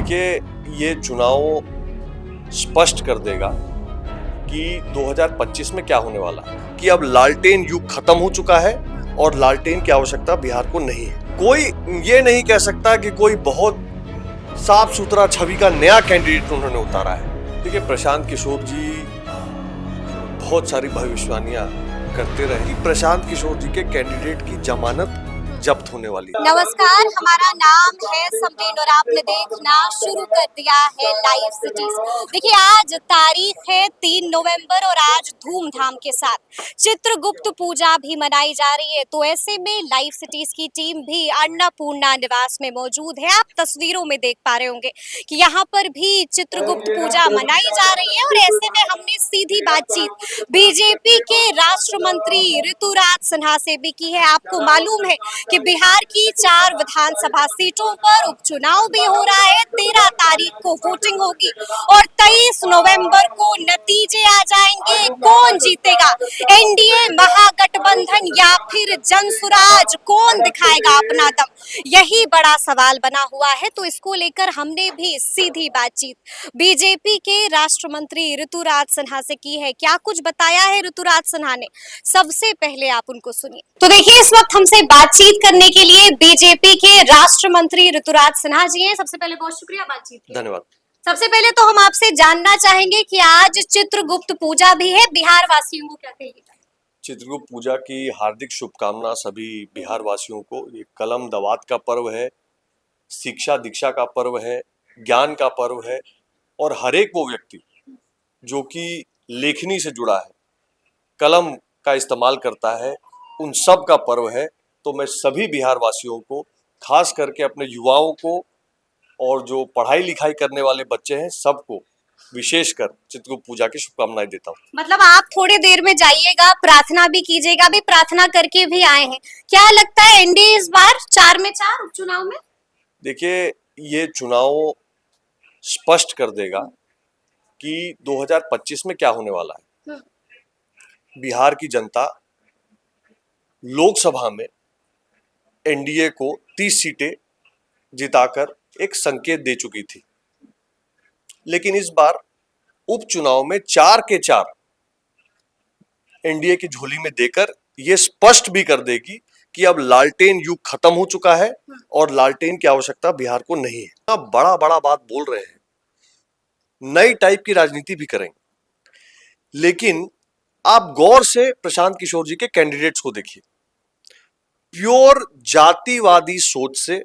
देखिए, ये चुनाव स्पष्ट कर देगा कि 2025 में क्या होने वाला है, कि अब लालटेन युग खत्म हो चुका है और लालटेन की आवश्यकता बिहार को नहीं है। कोई ये नहीं कह सकता कि कोई बहुत साफ सुथरा छवि का नया कैंडिडेट उन्होंने उतारा है। देखिए, प्रशांत किशोर जी बहुत सारी भविष्यवाणियां करते रहे कि प्रशांत किशोर जी के कैंडिडेट की जमानत जब्त होने वाली है। नमस्कार, हमारा नाम है समरीन और आपने देखना शुरू कर दिया है लाइव सिटीज। देखिए, आज तारीख है 3 नवंबर और आज धूमधाम के साथ चित्रगुप्त पूजा भी मनाई जा रही है। तो ऐसे में लाइव सिटीज की टीम भी अन्नपूर्णा निवास में मौजूद है। आप तस्वीरों में देख पा रहे होंगे कि यहाँ पर भी चित्रगुप्त पूजा मनाई जा रही है और ऐसे में हमने सीधी बातचीत बीजेपी के राष्ट्र मंत्री ऋतुराज सिन्हा से भी की है। आपको मालूम है कि बिहार की 4 विधानसभा सीटों पर उपचुनाव भी हो रहा है। 13 तारीख को वोटिंग होगी और 23 नवंबर को नतीजे आ जाएंगे। कौन जीतेगा, एनडीए, महागठबंधन या फिर जनसुराज, कौन दिखाएगा अपना दम, यही बड़ा सवाल बना हुआ है। तो इसको लेकर हमने भी सीधी बातचीत बीजेपी के राष्ट्र मंत्री ऋतुराज सिन्हा से की है। क्या कुछ बताया है ऋतुराज सिन्हा ने, सबसे पहले आप उनको सुनिए। तो देखिए, इस वक्त हमसे बातचीत करने के लिए बीजेपी के राष्ट्र मंत्री ऋतुराज सिन्हा जी हैं। सबसे पहले बहुत शुक्रिया बातचीत के लिए। धन्यवाद। सबसे पहले तो हम आपसे जानना चाहेंगे कि आज चित्रगुप्त पूजा भी है, बिहार वासियों को क्या कहेंगे? चित्रगुप्त पूजा की हार्दिक शुभकामना सभी बिहार वासियों को। ये कलम दवात का पर्व है, शिक्षा दीक्षा का पर्व है, ज्ञान का पर्व है और हर एक वो व्यक्ति जो कि लेखनी से जुड़ा है, कलम का इस्तेमाल करता है, उन सब का पर्व है। तो मैं सभी बिहार वासियों को, खास करके अपने युवाओं को और जो पढ़ाई लिखाई करने वाले बच्चे हैं, सबको विशेषकर चित्रगुप्त पूजा की शुभकामनाएं देता हूँ। मतलब आप थोड़ी देर में जाइएगा, प्रार्थना भी कीजिएगा, भी प्रार्थना करके भी आए हैं। क्या लगता है एनडीए इस बार 4 में 4 उपचुनाव में? देखिए, ये चुनाव स्पष्ट कर देगा कि 2025 में क्या होने वाला है। बिहार की जनता लोकसभा में एनडीए को 30 सीटें जिताकर एक संकेत दे चुकी थी, लेकिन इस बार उपचुनाव में 4 के 4 एनडीए की झोली में देकर यह स्पष्ट भी कर देगी कि अब लालटेन युग खत्म हो चुका है और लालटेन की आवश्यकता बिहार को नहीं है। अब बड़ा बड़ा बात बोल रहे हैं, नई टाइप की राजनीति भी करेंगे, लेकिन आप गौर से प्रशांत किशोर जी के कैंडिडेट्स को देखिए। प्योर जातिवादी सोच से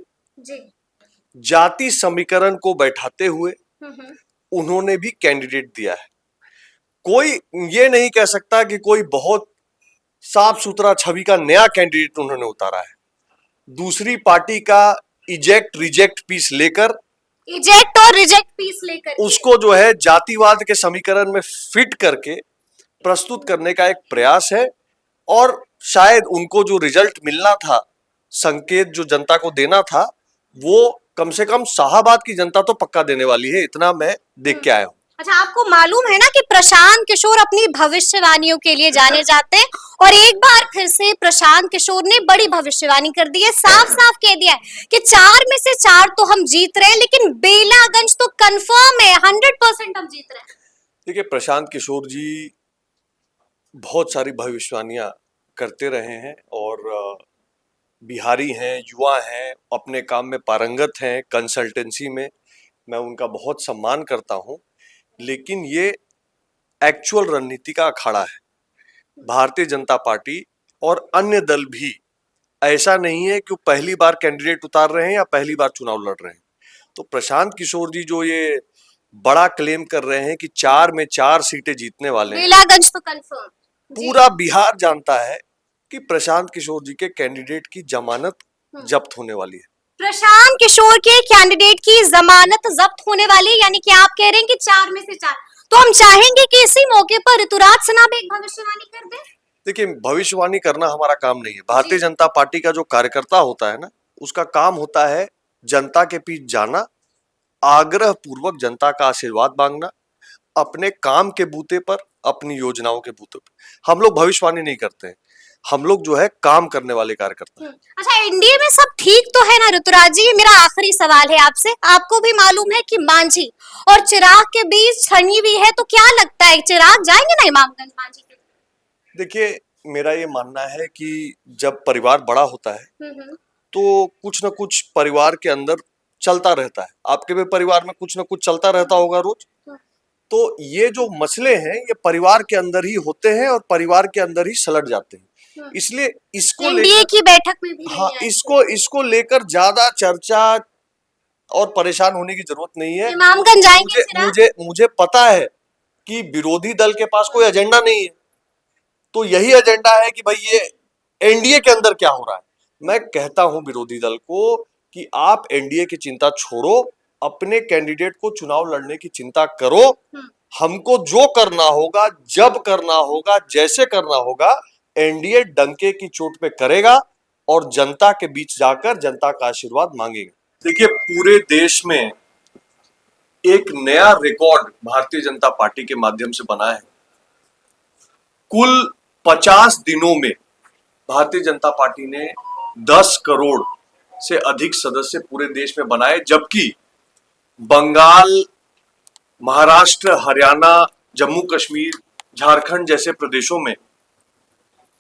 जाति समीकरण को बैठाते हुए उन्होंने भी कैंडिडेट दिया है। कोई ये नहीं कह सकता कि कोई बहुत साफ सुथरा छवि का नया कैंडिडेट उन्होंने उतारा है। दूसरी पार्टी का इजेक्ट रिजेक्ट पीस लेकर उसको जो है जातिवाद के समीकरण में फिट करके प्रस्तुत करने का एक प्रयास है और शायद उनको जो रिजल्ट मिलना था, संकेत जो जनता को देना था, वो कम से कम शाहाबाद की जनता तो पक्का देने वाली है, इतना मैं देख के आया हूँ। अच्छा, आपको मालूम है ना कि प्रशांत किशोर अपनी भविष्यवाणियों के लिए जाने जाते हैं और एक बार फिर से प्रशांत किशोर ने बड़ी भविष्यवाणी कर दी है। साफ साफ कह दिया है कि 4 में से 4 तो हम जीत रहे हैं, लेकिन बेलागंज तो कंफर्म है, 100% हम जीत रहे हैं। देखिए, प्रशांत किशोर जी बहुत सारी भविष्यवाणियां करते रहे हैं और बिहारी हैं, युवा हैं, अपने काम में पारंगत हैं, कंसल्टेंसी में मैं उनका बहुत सम्मान करता हूं, लेकिन ये एक्चुअल रणनीति का अखाड़ा है। भारतीय जनता पार्टी और अन्य दल भी ऐसा नहीं है कि वो पहली बार कैंडिडेट उतार रहे हैं या पहली बार चुनाव लड़ रहे हैं। तो प्रशांत किशोर जी जो ये बड़ा क्लेम कर रहे हैं कि 4 में 4 सीटें जीतने वाले हैं, बेलागंज तो कंफर्म, पूरा बिहार जानता है कि प्रशांत किशोर जी के कैंडिडेट की जमानत जब्त होने वाली है। प्रशांत किशोर के कैंडिडेट की जमानत जब्त होने वाली, यानी कि आप कह रहे हैं कि 4 में से 4। तो हम चाहेंगे कि इसी मौके पर ऋतुराज सिन्हा भी एक भविष्यवाणी कर दे। देखिए, भविष्यवाणी करना हमारा काम नहीं है। भारतीय जनता पार्टी का जो कार्यकर्ता होता है ना, उसका काम होता है जनता के बीच जाना, आग्रह पूर्वक जनता का आशीर्वाद मांगना, अपने काम के बूते पर, अपनी योजनाओं के बूते पर। हम लोग भविष्यवाणी नहीं करते हैं। हम लोग जो है काम करने वाले कार्यकर्ता हैं। अच्छा, एनडीए में सब ठीक तो है ना ऋतुराज जी? ये मेरा आखिरी सवाल है आपसे। आपको भी मालूम है कि मांझी और चिराग के बीच छनी हुई है, तो क्या लगता है चिराग जाएंगे ना इमामगंज मांझी के? देखिए, मेरा ये मानना है कि जब परिवार बड़ा होता है हम्म। तो कुछ ना कुछ परिवार के अंदर चलता रहता है। आपके भी परिवार में कुछ ना कुछ चलता रहता होगा रोज। तो ये जो मसले हैं ये परिवार के अंदर ही होते हैं और परिवार के अंदर ही सलट जाते हैं। इसलिए इसको एनडीए लेकर, की बैठक में भी हाँ, नहीं आए। इसको लेकर ज्यादा चर्चा और परेशान होने की जरूरत नहीं है। इमामगंज जाएंगे मुझे चिराग? मुझे मुझे पता है कि विरोधी दल के पास कोई एजेंडा नहीं है। तो यही एजेंडा है कि भाई ये एनडीए के अंदर क्या हो रहा है। मैं कहता हूं विरोधी दल को कि आप एनडीए की चिंता छोड़ो, अपने कैंडिडेट को चुनाव लड़ने की चिंता करो। हमको जो करना होगा, जब करना होगा, जैसे करना होगा, एनडीए डंके की चोट पे करेगा और जनता के बीच जाकर जनता का आशीर्वाद मांगेगा। देखिए, पूरे देश में एक नया रिकॉर्ड भारतीय जनता पार्टी के माध्यम से बना है। कुल 50 दिनों में भारतीय जनता पार्टी ने 10 करोड़ से अधिक सदस्य पूरे देश में बनाए, जबकि बंगाल, महाराष्ट्र, हरियाणा, जम्मू कश्मीर, झारखंड जैसे प्रदेशों में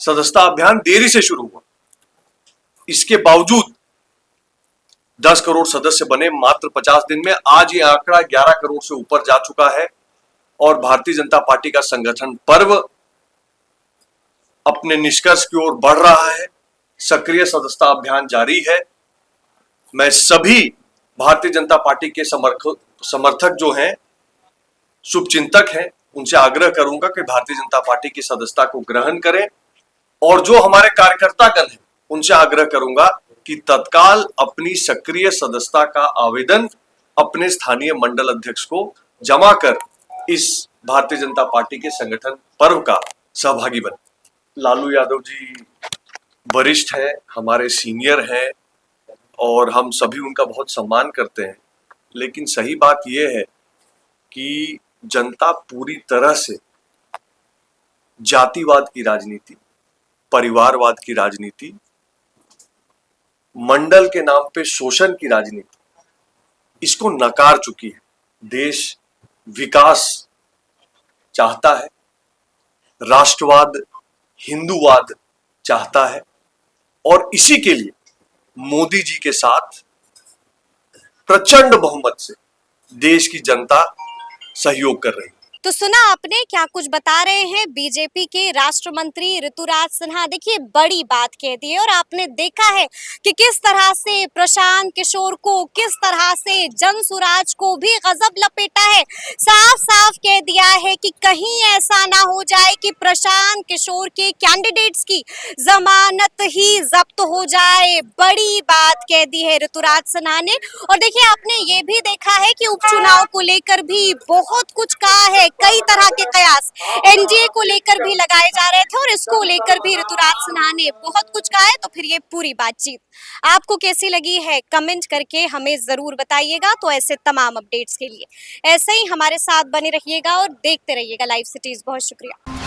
सदस्यता अभियान देरी से शुरू हुआ। इसके बावजूद 10 करोड़ सदस्य बने मात्र 50 दिन में। आज ये आंकड़ा 11 करोड़ से ऊपर जा चुका है और भारतीय जनता पार्टी का संगठन पर्व अपने निष्कर्ष की ओर बढ़ रहा है। सक्रिय सदस्यता अभियान जारी है। मैं सभी भारतीय जनता पार्टी के समर्थक जो हैं, शुभचिंतक हैं, उनसे आग्रह करूंगा कि भारतीय जनता पार्टी की सदस्यता को ग्रहण करें और जो हमारे कार्यकर्तागण हैं उनसे आग्रह करूंगा कि तत्काल अपनी सक्रिय सदस्यता का आवेदन अपने स्थानीय मंडल अध्यक्ष को जमा कर इस भारतीय जनता पार्टी के संगठन पर्व का सहभागी बने। लालू यादव जी वरिष्ठ हैं, हमारे सीनियर हैं और हम सभी उनका बहुत सम्मान करते हैं। लेकिन सही बात यह है कि जनता पूरी तरह से जातिवाद की राजनीति, परिवारवाद की राजनीति, मंडल के नाम पे शोषण की राजनीति, इसको नकार चुकी है। देश विकास चाहता है, राष्ट्रवाद, हिंदूवाद चाहता है और इसी के लिए मोदी जी के साथ प्रचंड बहुमत से देश की जनता सहयोग कर रही है। तो सुना आपने क्या कुछ बता रहे हैं बीजेपी के राष्ट्र मंत्री ऋतुराज सिन्हा। देखिए, बड़ी बात कह दी है और आपने देखा है कि किस तरह से प्रशांत किशोर को, किस तरह से जनसुराज को भी गजब लपेटा है। साफ साफ कह दिया है कि कहीं ऐसा ना हो जाए कि प्रशांत किशोर के कैंडिडेट्स की जमानत ही जब्त हो जाए। बड़ी बात कह दी है ऋतुराज सिन्हा ने। और देखिए, आपने ये भी देखा है कि उपचुनाव को लेकर भी बहुत कुछ कहा है। कई तरह के कयास एनडीए को लेकर भी लगाए जा रहे थे और इसको लेकर भी ऋतुराज सिन्हा ने बहुत कुछ कहा है। तो फिर ये पूरी बातचीत आपको कैसी लगी है, कमेंट करके हमें जरूर बताइएगा। तो ऐसे तमाम अपडेट्स के लिए ऐसे ही हमारे साथ बने रहिएगा और देखते रहिएगा लाइव सिटीज। बहुत शुक्रिया।